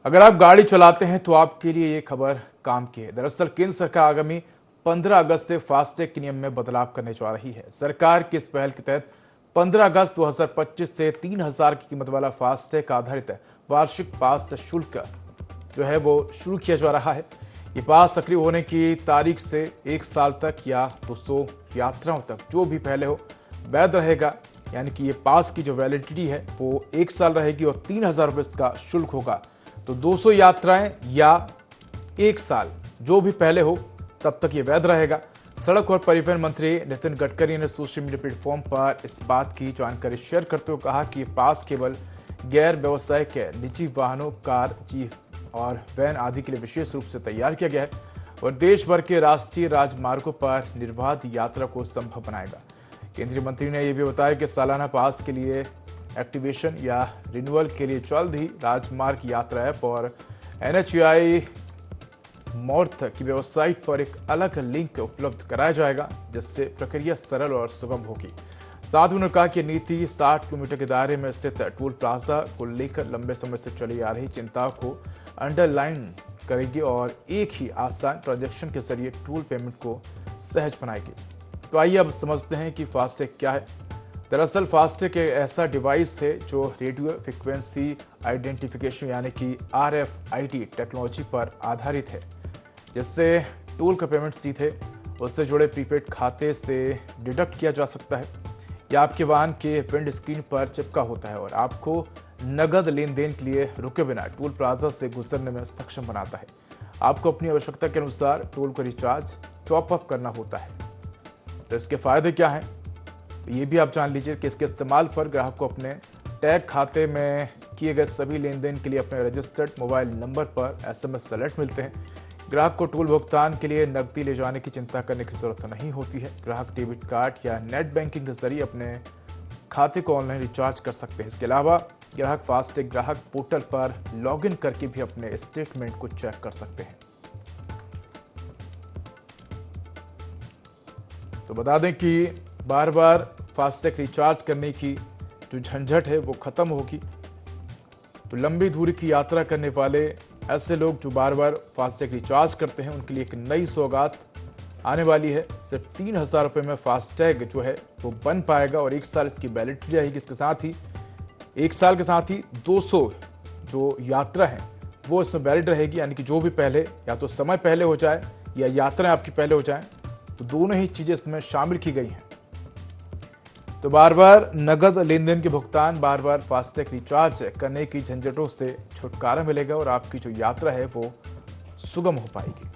अगर आप गाड़ी चलाते हैं तो आपके लिए ये खबर काम की है। दरअसल केंद्र सरकार आगामी 15 अगस्त से फास्टैग के नियम में बदलाव करने जा रही है। सरकार की इस पहल के तहत 15 अगस्त 2025 से 3,000 की कीमत वाला फास्टैग आधारित वार्षिक पास शुल्क जो है वो शुरू किया जा रहा है। ये पास सक्रिय होने की तारीख से 1 साल तक या 200 यात्राओं तक जो भी पहले हो वैध रहेगा। यानी कि ये पास की जो वैलिडिटी है वो 1 साल रहेगी और 3,000 रुपये इसका शुल्क होगा। तो 200 यात्राएं या 1 साल जो भी पहले हो तब तक ये वैध रहेगा। सड़क और परिवहन मंत्री नितिन गडकरी ने सोशल मीडिया प्लेटफॉर्म पर इस बात की जानकारी शेयर करते हुए कहा कि पास केवल गैर व्यावसायिक निजी वाहनों, कार, जीप और वैन आदि के लिए विशेष रूप से तैयार किया गया है और देश भर के राष्ट्रीय राजमार्गों पर निर्बाध यात्रा को संभव बनाएगा। केंद्रीय मंत्री ने यह भी बताया कि सालाना पास के लिए एक्टिवेशन या रिन्यूअल के लिए जल्द ही राजमार्ग यात्रा ऐप और NHAI मॉर्थ की वेबसाइट पर एक अलग लिंक उपलब्ध कराया जाएगा, जिससे प्रक्रिया सरल और सुगम होगी। साथ ही उन्होंने कहा कि नीति 60 किलोमीटर के दायरे में स्थित टोल प्लाजा को लेकर लंबे समय से चली आ रही चिंताओं को अंडरलाइन करेगी और एक ही आसान ट्रांजैक्शन के जरिए टोल पेमेंट को सहज बनाएगी। तो आइए अब समझते हैं कि फास्टैग क्या है। दरअसल फास्टैग एक ऐसा डिवाइस है जो रेडियो फ्रिक्वेंसी आइडेंटिफिकेशन यानी कि RFID टेक्नोलॉजी पर आधारित है, जिससे टोल का पेमेंट सीधे उससे जुड़े प्रीपेड खाते से डिडक्ट किया जा सकता है या आपके वाहन के विंड स्क्रीन पर चिपका होता है और आपको नगद लेन देन के लिए रुके बिना टोल प्लाजा से गुजरने में सक्षम बनाता है। आपको अपनी आवश्यकता के अनुसार टोल को रिचार्ज टॉप अप करना होता है। तो इसके फायदे क्या हैं, ये भी आप जान लीजिए कि इसके इस्तेमाल पर ग्राहक को अपने टैग खाते में किए गए सभी लेन देन के लिए अपने रजिस्टर्ड मोबाइल नंबर पर SMS अलर्ट मिलते हैं। ग्राहक को टोल भुगतान के लिए नकदी ले जाने की चिंता करने की जरूरत नहीं होती है। ग्राहक डेबिट कार्ड या नेट बैंकिंग के जरिए अपने खाते को ऑनलाइन रिचार्ज कर सकते हैं। इसके अलावा ग्राहक फास्टैग ग्राहक पोर्टल पर लॉगिन करके भी अपने स्टेटमेंट को चेक कर सकते हैं। तो बता दें कि बार बार फास्टैग रिचार्ज करने की जो झंझट है वो खत्म होगी। तो लंबी दूरी की यात्रा करने वाले ऐसे लोग जो बार बार फास्टैग रिचार्ज करते हैं उनके लिए एक नई सौगात आने वाली है। सिर्फ 3,000 रुपये में फास्टैग जो है वो बन पाएगा और 1 साल इसकी वैलिडिटी रहेगी। इसके साथ ही 1 साल के साथ ही 200 जो यात्रा है वो इसमें वैलिड रहेगी। यानी कि जो भी पहले या तो समय पहले हो जाए या यात्राएं आपकी पहले हो जाएं, तो दोनों ही चीजें इसमें शामिल की गई हैं। तो बार बार नगद लेन देन के भुगतान, बार बार फास्टैग रिचार्ज करने की झंझटों से छुटकारा मिलेगा और आपकी जो यात्रा है वो सुगम हो पाएगी।